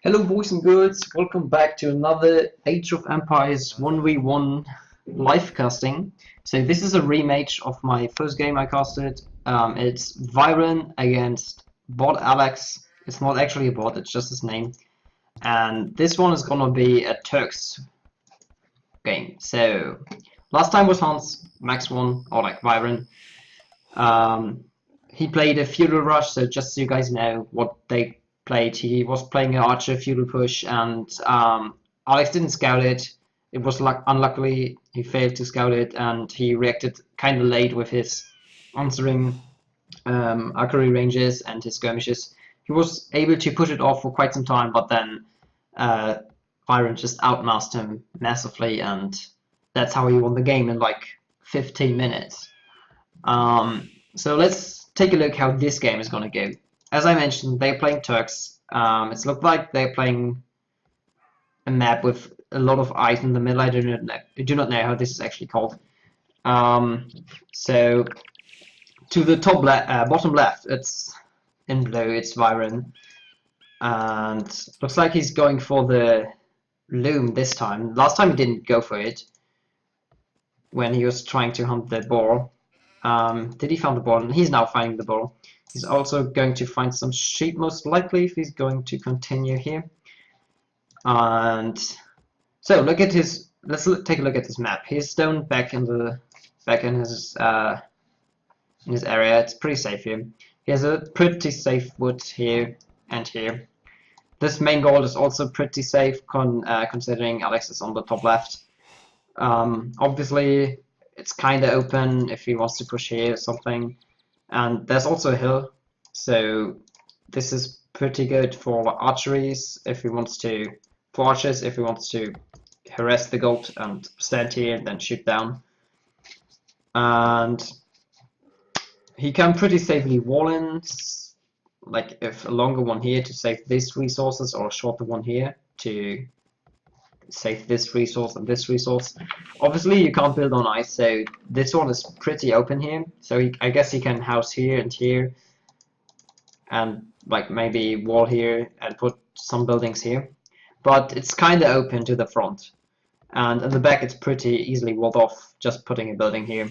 Hello boys and girls, welcome back to another Age of Empires 1v1 live casting. So this is a rematch of my first game I casted. It's Vyren against Bot Alex. It's not actually a bot, it's just his name. And this one is gonna be a Turks game. So last time was Hans, Max won, or like Vyren. He played a feudal rush, so just so you guys know what they played, he was playing an archer feudal push, and Alex didn't scout it. It was unluckily he failed to scout it, and he reacted kind of late with his answering archery ranges and his skirmishes. He was able to push it off for quite some time, but then Byron just outmassed him massively, and that's how he won the game in like 15 minutes. So let's take a look how this game is going to go. As I mentioned, they're playing Turks. It's looked like they're playing a map with a lot of eyes in the middle. I do not know how this is actually called. So to the bottom left, it's in blue. It's Vyren, and looks like he's going for the loom this time. Last time he didn't go for it when he was trying to hunt the boar. Did he find the ball? He's now finding the ball. He's also going to find some sheep, most likely, if he's going to continue here. And so look at his. Let's take a look at this map. He's stone back in his area. It's pretty safe here. He has a pretty safe wood here and here. This main goal is also pretty safe, considering Alex is on the top left. Obviously, it's kind of open if he wants to push here or something. And there's also a hill, so this is pretty good for archeries if he wants to, for archers if he wants to harass the goat and stand here and then shoot down. And he can pretty safely wall in, like if a longer one here to save these resources or a shorter one here to save this resource and this resource. Obviously you can't build on ice, so this one is pretty open here, so I guess he can house here and here and like maybe wall here and put some buildings here, but it's kind of open to the front, and in the back it's pretty easily walled off just putting a building here.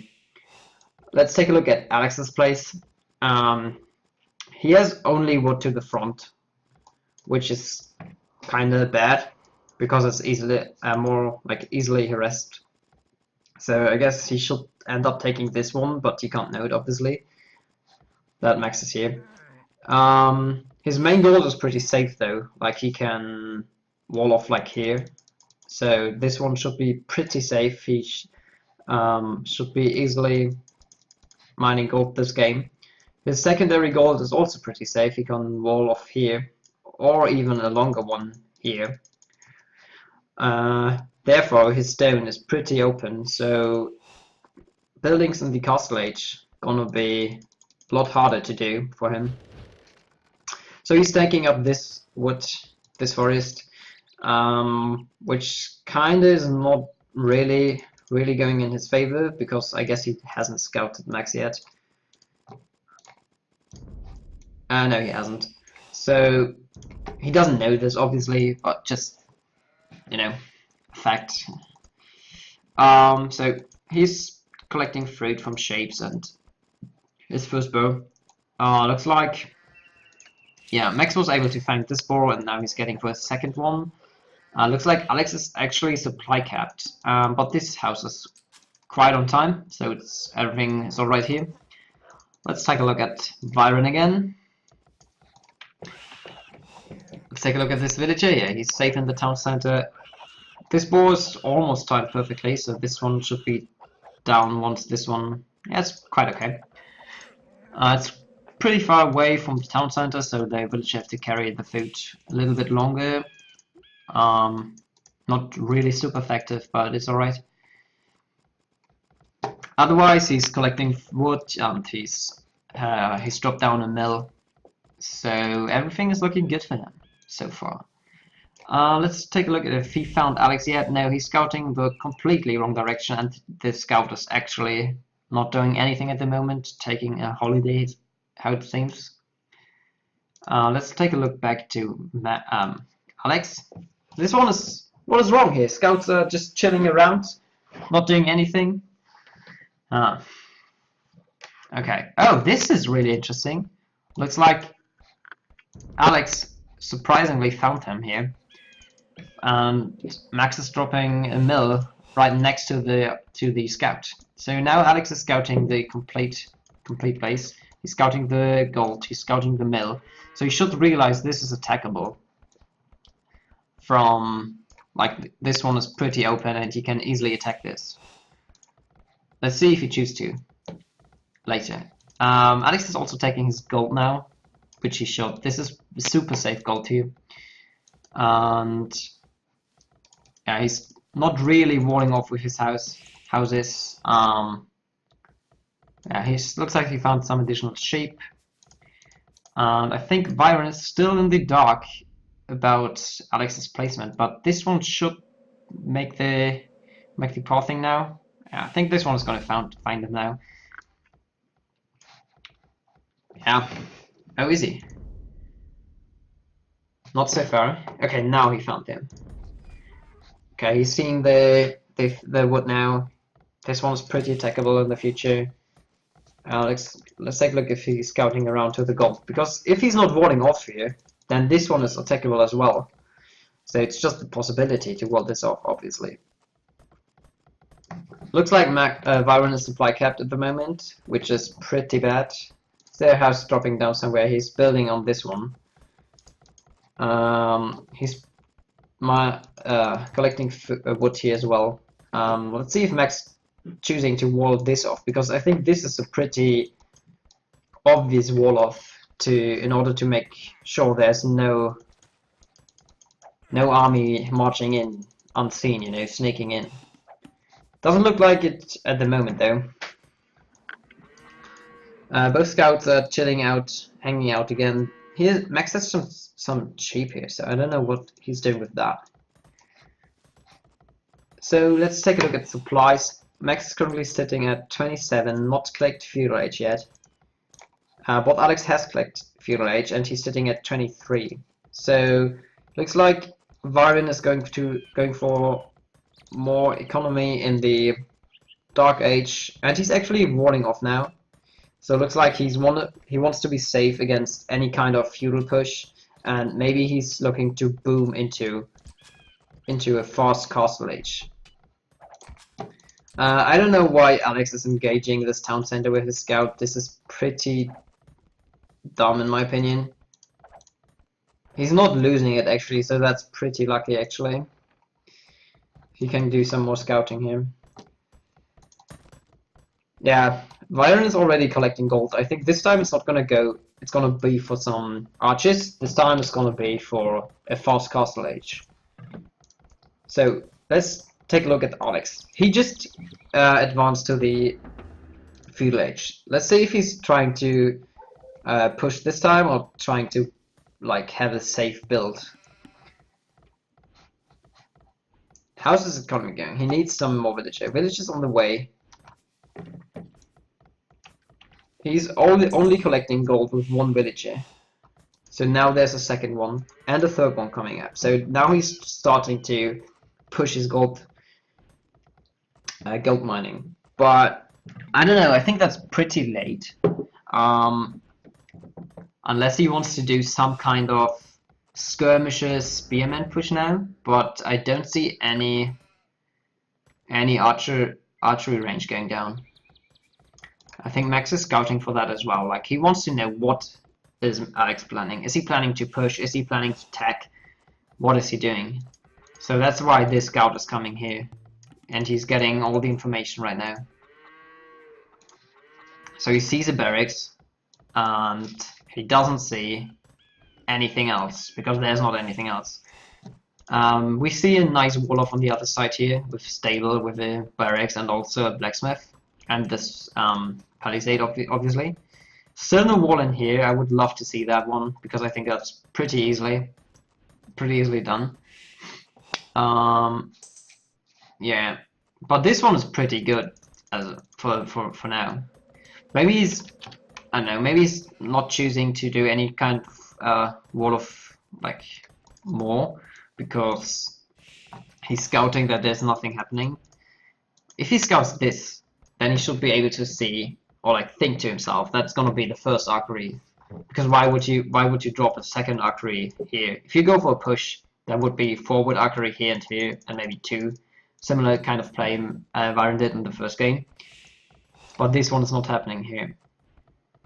Let's take a look at Alex's place. He has only wood to the front, which is kind of bad because it's easily more like easily harassed. So I guess he should end up taking this one, but you can't know it obviously. That Max is here. His main goal is pretty safe though, like he can wall off like here. So this one should be pretty safe. He should be easily mining gold this game. His secondary gold is also pretty safe. He can wall off here, or even a longer one here. Therefore, his stone is pretty open, so buildings in the Castle Age gonna be a lot harder to do for him. So he's stacking up this wood, this forest, which kinda is not really going in his favor because I guess he hasn't scouted Max yet. No, he hasn't. So he doesn't know this obviously, but just fact. So he's collecting fruit from shapes and his first bow. Looks like, yeah, Max was able to find this bow and now he's getting for a second one. Looks like Alex is actually supply capped, but this house is quite on time, so everything is alright here. Let's take a look at Vyren again. Let's take a look at this villager. Yeah, he's safe in the town center. This boar is almost timed perfectly, so this one should be down once this one. Yeah, it's quite okay. It's pretty far away from the town center, so the villager have to carry the food a little bit longer. Not really super effective, but it's alright. Otherwise, he's collecting wood and he's dropped down a mill, so everything is looking good for him so far. Let's take a look at if he found Alex yet. No, he's scouting the completely wrong direction, and the scout is actually not doing anything at the moment, taking a holiday, how it seems. Let's take a look back to Alex, this one is... What is wrong here? Scouts are just chilling around, not doing anything. Ah. Okay. Oh, this is really interesting. Looks like Alex surprisingly found him here. And Max is dropping a mill right next to the scout. So now Alex is scouting the complete base. He's scouting the gold. He's scouting the mill. So he should realize this is attackable. From like this one is pretty open and he can easily attack this. Let's see if he chooses to later. Alex is also taking his gold now, which he should. This is super safe gold here. And yeah, he's not really walling off with his houses. Yeah, he looks like he found some additional sheep. And I think Vyren is still in the dark about Alex's placement, but this one should make the pathing now. Yeah, I think this one is going to find him now. Yeah. Oh, is he? Not so far. Okay, now he found him. Okay, he's seeing the wood now. This one's pretty attackable in the future. Let's take a look if he's scouting around to the gold, because if he's not warding off here, then this one is attackable as well. So it's just a possibility to ward this off, obviously. Looks like Vyren is supply capped at the moment, which is pretty bad. Their house dropping down somewhere. He's building on this one. He's collecting wood here as well. Let's see if Max choosing to wall this off, because I think this is a pretty obvious wall off in order to make sure there's no army marching in unseen, you know, sneaking in. Doesn't look like it at the moment though. Both scouts are chilling out, hanging out again. Here, Max has some sheep here, so I don't know what he's doing with that. So let's take a look at supplies. Max is currently sitting at 27, not collected fuel age yet. But Alex has collected fuel age and he's sitting at 23. So looks like Vyren is going for more economy in the Dark Age, and he's actually warding off now. So it looks like he wants to be safe against any kind of feudal push, and maybe he's looking to boom into a fast castle age. I don't know why Alex is engaging this town center with his scout. This is pretty dumb in my opinion. He's not losing it actually, so that's pretty lucky actually. He can do some more scouting here. Yeah, Vyren is already collecting gold. I think this time it's not gonna go. It's gonna be for some archers. This time it's gonna be for a fast castle age. So let's take a look at Alex. He just advanced to the feudal age. Let's see if he's trying to push this time or trying to like have a safe build. How's his economy going? He needs some more villager. Villagers on the way. He's only collecting gold with one villager. So now there's a second one and a third one coming up. So now he's starting to push his gold mining. But I don't know, I think that's pretty late. Unless he wants to do some kind of skirmishes spearman push now, but I don't see any archery range going down. I think Max is scouting for that as well. Like he wants to know what is Alex planning. Is he planning to push? Is he planning to attack? What is he doing? So that's why this scout is coming here, and he's getting all the information right now. So he sees a barracks, and he doesn't see anything else because there's not anything else. We see a nice wall off on the other side here with stable, with a barracks, and also a blacksmith, and this palisade obviously. Still no wall in here. I would love to see that one because I think that's pretty easily done. Yeah, but this one is pretty good as for now. Maybe he's, I don't know, maybe he's not choosing to do any kind of wall of like more. because he's scouting that there's nothing happening. If he scouts this, then he should be able to see or like think to himself that's gonna be the first archery. Because why would you drop a second archery here? If you go for a push, that would be forward archery here and here, and maybe two. Similar kind of play Vyren did in the first game. But this one is not happening here.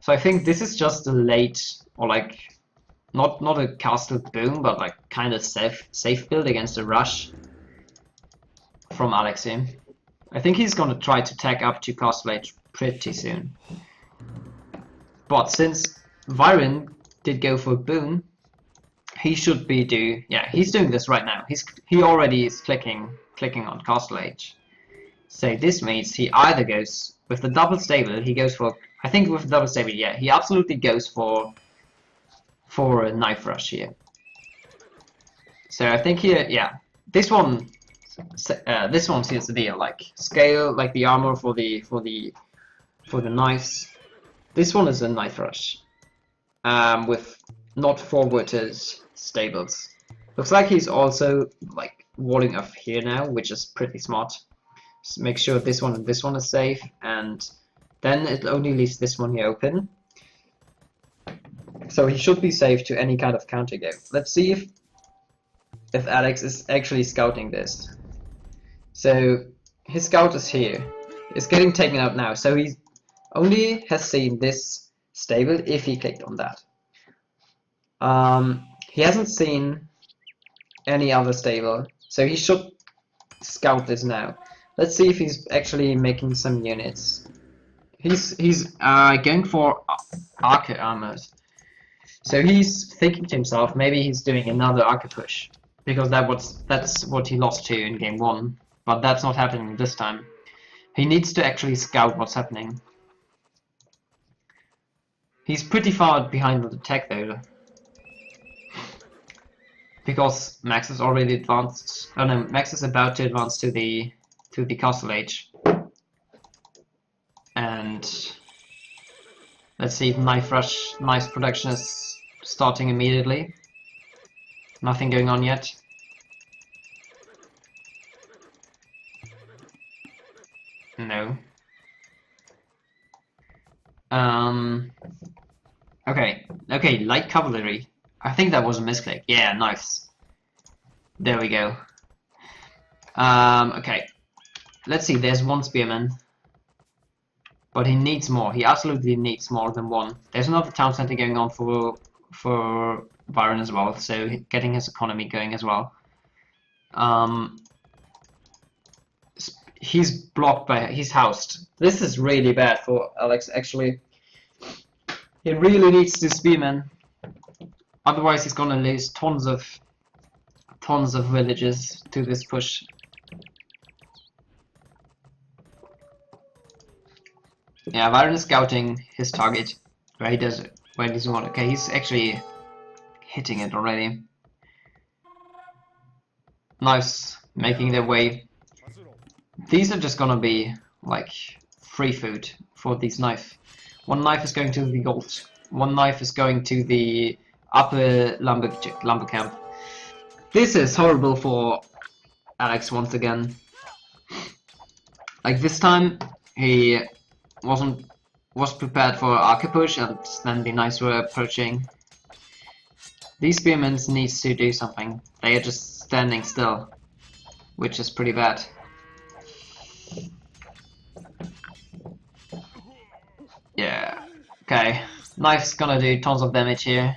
So I think this is just a late, or like, not a castle boom, but like kind of safe build against a rush from Alex here. I think he's gonna try to tag up to castle age pretty soon. But since Vyren did go for a boom, he should be he's doing this right now. He already is clicking on castle age. So this means he either goes with the double stable, he goes for, I think with the double stable, yeah, he absolutely goes for a knife rush here. So I think here, yeah, this one seals the deal. Like scale, like the armor for the knives. This one is a knife rush, with not forwarded stables. Looks like he's also like walling up here now, which is pretty smart. Just make sure this one and this one is safe, and then it only leaves this one here open. So he should be safe to any kind of counter game. Let's see if Alex is actually scouting this. So his scout is here. It's getting taken out now. So he only has seen this stable if he clicked on that. He hasn't seen any other stable, so he should scout this now. Let's see if he's actually making some units. He's going for archer armors. So he's thinking to himself, maybe he's doing another archer push, because that's what he lost to in game 1, but that's not happening this time. He needs to actually scout what's happening. He's pretty far behind the tech though, because Max is already advanced. Oh no, Max is about to advance to the castle age. And let's see if knife production is starting immediately. Nothing going on yet. No. Okay, light cavalry. I think that was a misclick. Yeah, nice. There we go. Okay. Let's see, there's one spearman. But he needs more. He absolutely needs more than one. There's another town center going on for Vyren as well, so getting his economy going as well. He's blocked by, he's housed. This is really bad for Alex actually. He really needs this spearman. Otherwise he's gonna lose tons of villages to this push. Yeah, Vyren is scouting his target. Where does he want? Okay, he's actually hitting it already. Nice, making their way. These are just gonna be like free food for these knife. One knife is going to the gold. One knife is going to the upper lumber camp. This is horrible for Alex once again. Like this time he was prepared for archer push, and then the knights were approaching. These spearmen needs to do something. They are just standing still, which is pretty bad. Yeah. Okay. Knife's gonna do tons of damage here.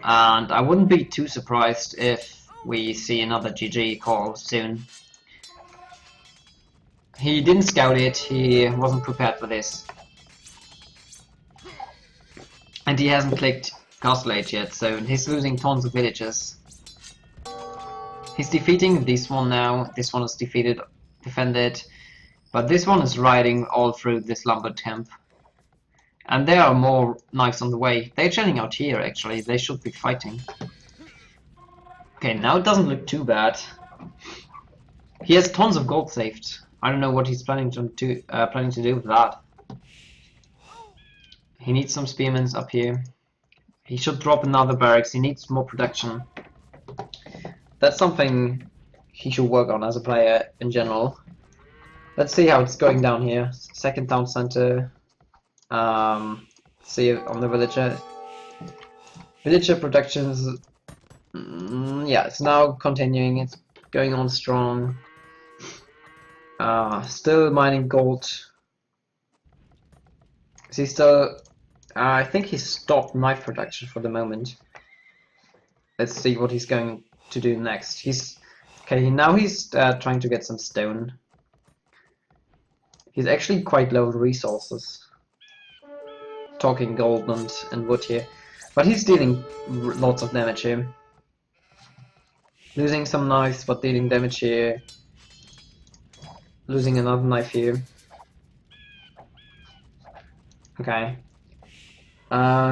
And I wouldn't be too surprised if we see another GG call soon. He didn't scout it, he wasn't prepared for this. And he hasn't clicked Castle Age yet, so he's losing tons of villages. He's defeating this one now, this one is defended, but this one is riding all through this lumber camp. And there are more knives on the way. They're chilling out here actually, they should be fighting. Okay, now it doesn't look too bad. He has tons of gold saved. I don't know what he's planning to do with that. He needs some spearmen up here. He should drop another barracks. He needs more production. That's something he should work on as a player in general. Let's see how it's going down here. Second town center. See on the villager. Villager productions. Yeah, it's now continuing. It's going on strong. Still mining gold. Is he still? I think he stopped knife production for the moment. Let's see what he's going to do next. He's okay. Now he's trying to get some stone. He's actually quite low resources. Talking gold and wood here, but he's dealing lots of damage here. Losing some knives, but dealing damage here. Losing another knife here. Okay.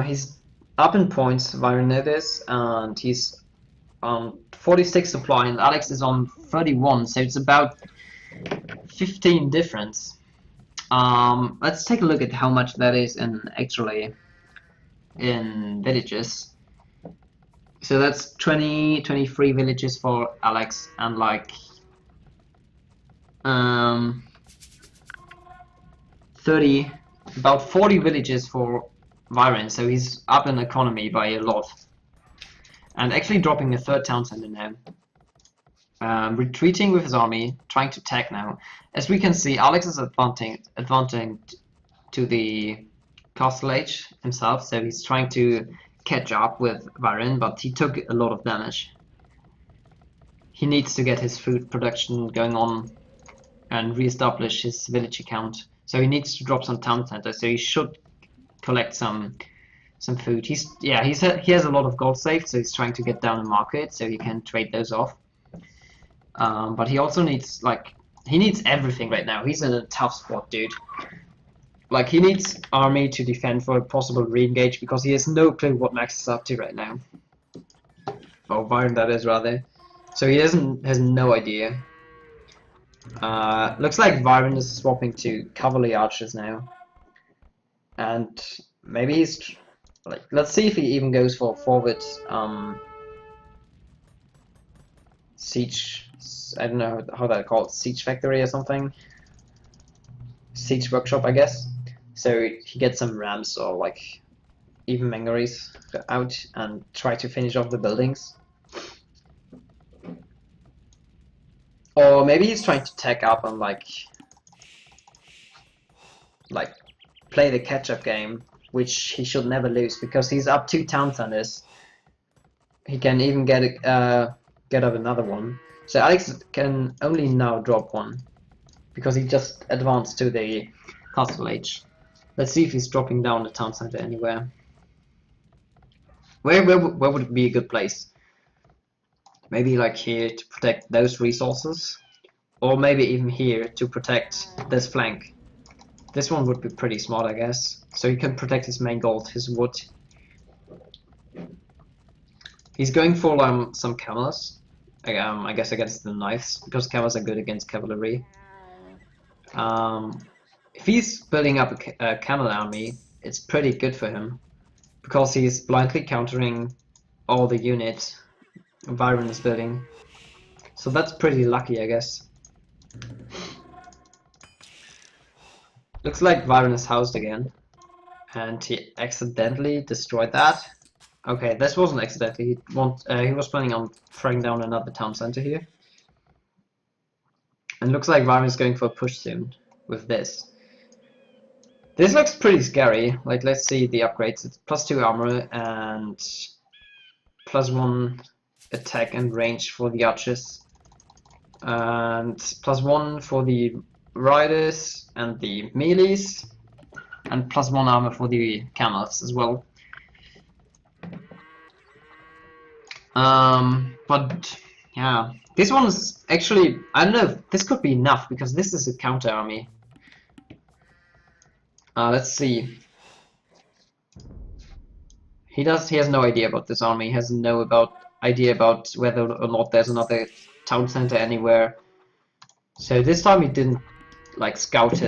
He's up in points, Vyren is, and he's on 46 supply, and Alex is on 31, so it's about 15 difference. Let's take a look at how much that is actually in villages. So that's 23 villages for Alex, and like 30, about 40 villages for Vyren, so he's up in economy by a lot. And actually dropping a third town center now. Retreating with his army, trying to attack now. As we can see, Alex is advancing to the Castle Age himself, so he's trying to catch up with Vyren, but he took a lot of damage. He needs to get his food production going on and re-establish his village account. So he needs to drop some town centers, so he should collect some food. He has a lot of gold saved, so he's trying to get down the market so he can trade those off. But he also needs he needs everything right now. He's in a tough spot, dude. Like, he needs army to defend for a possible re-engage because he has no clue what Max is up to right now. Or Vyren, that is, rather. So he has no idea. Looks like Vyren is swapping to cavalry archers now. And maybe he's let's see if he even goes for forward siege. I don't know how that called, siege factory or something. Siege workshop, I guess. So he gets some rams or even mangaries out and try to finish off the buildings. Or maybe he's trying to tech up and play the catch-up game, which he should never lose because he's up 2 town centers. He can even get up another one. So Alex can only now drop one because he just advanced to the Castle Age. Let's see if he's dropping down the town center anywhere. Where would it be a good place? Maybe here to protect those resources, or maybe even here to protect this flank. This one would be pretty smart, I guess. So he can protect his main gold, his wood. He's going for some camels. I guess against the knives, because camels are good against cavalry. If he's building up a camel army, it's pretty good for him, because he's blindly countering all the units Vyren is building. So that's pretty lucky, I guess. Looks like Vyren is housed again, and he accidentally destroyed that. Okay, this wasn't accidentally. He was planning on throwing down another town center here. And looks like Vyren is going for a push soon with this. This looks pretty scary. Let's see the upgrades. It's +2 armor and +1 attack and range for the archers, and +1 for the riders and the melees, and +1 armor for the camels as well. But yeah, this one's actually, I don't know if this could be enough because this is a counter army. Let's see. He has no idea about this army. He has no idea about whether or not there's another town center anywhere. So this time he didn't scout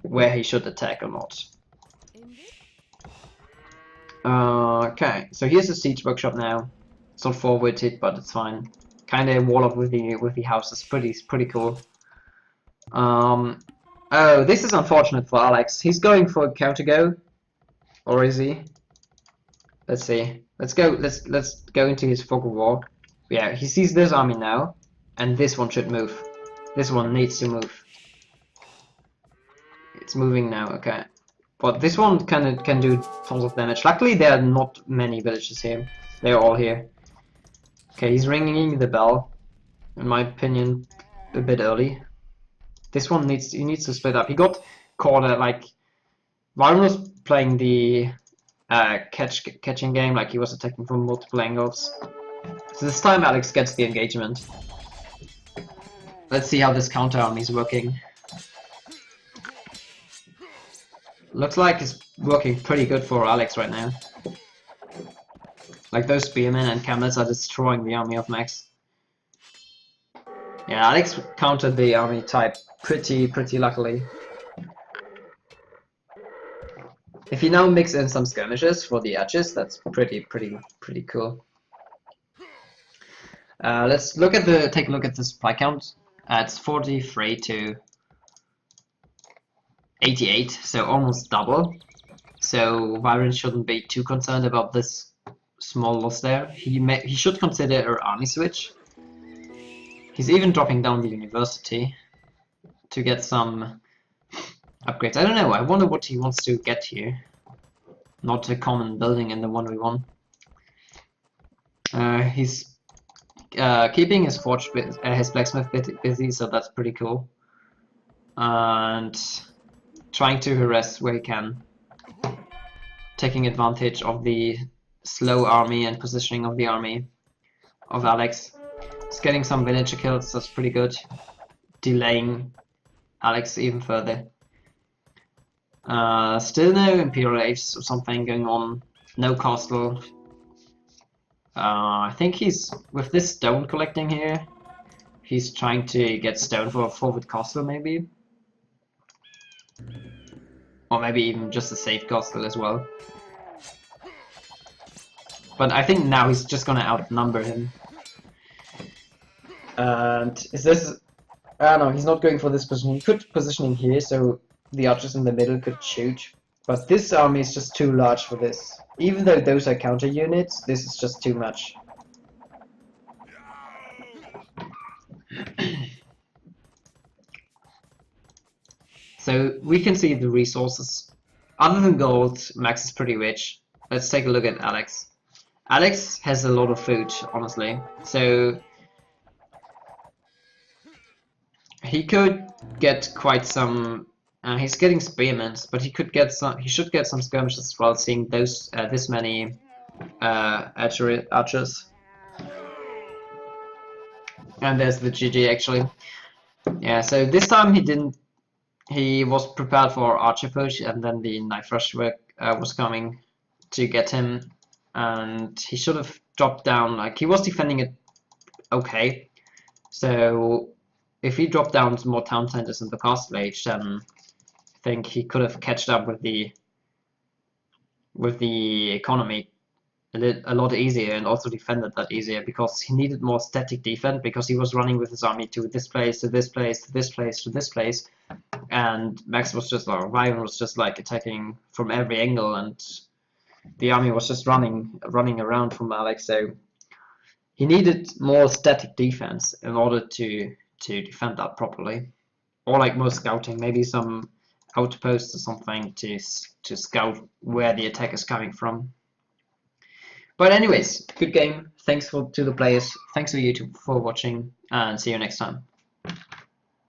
where he should attack or not. Okay, so here's the siege workshop now. It's not forwarded, but it's fine. kind of wall up with the houses. Pretty cool. Oh, this is unfortunate for Alex. He's going for a counter go, or is he? Let's see. Let's go. Let's go into his fog of war. Yeah, he sees this army now, and this one should move. This one needs to move. It's moving now. Okay, but this one can do tons of damage. Luckily, there are not many villages here. They're all here. Okay, he's ringing the bell. In my opinion, a bit early. This one needs to split up. He got caught at like Vyren was playing the catching game, like he was attacking from multiple angles. So this time Alex gets the engagement. Let's see how this counter army is working. Looks like it's working pretty good for Alex right now. Like those spearmen and camels are destroying the army of Max. Yeah, Alex countered the army type pretty luckily. If you now mix in some skirmishes for the edges, that's pretty cool. Let's take a look at the supply count. It's 43 to 88, so almost double. So Vyren shouldn't be too concerned about this small loss there. He should consider an army switch. He's even dropping down the university to get some upgrades. I don't know. I wonder what he wants to get here. Not a common building in the 1v1. He's keeping his forge, his blacksmith busy, so that's pretty cool. And trying to harass where he can, taking advantage of the slow army and positioning of the army of Alex. He's getting some villager kills, that's pretty good. Delaying Alex even further. Still no Imperial Age or something going on. No castle. I think he's, with this stone collecting here, he's trying to get stone for a forward castle maybe. Or maybe even just a safe castle as well. But I think now he's just gonna outnumber him. And is this... I don't know, he's not going for this position. He could positioning here, so the archers in the middle could shoot. But this army is just too large for this. Even though those are counter units, this is just too much. So we can see the resources. Other than gold, Max is pretty rich. Let's take a look at Alex. Alex has a lot of food, honestly. So he could get quite some. He's getting spearmen, but he could get some. He should get some skirmishes as well, seeing those this many archers. And there's the GG actually. Yeah. So this time he didn't. He was prepared for archer push, and then the knife rush was coming to get him, and he should have dropped down. Like he was defending it okay. So if he dropped down more town centers in the castle age, then I think he could have catched up with the economy a lot easier, and also defended that easier, because he needed more static defense, because he was running with his army to this place, to this place, to this place, to this place, and Max was just like, Vyren was just like attacking from every angle, and the army was just running around from Alex. So he needed more static defense in order to defend that properly, or like more scouting, maybe some outposts or something to scout where the attack is coming from. But anyways, good game. Thanks to the players. Thanks to YouTube for watching, and see you next time.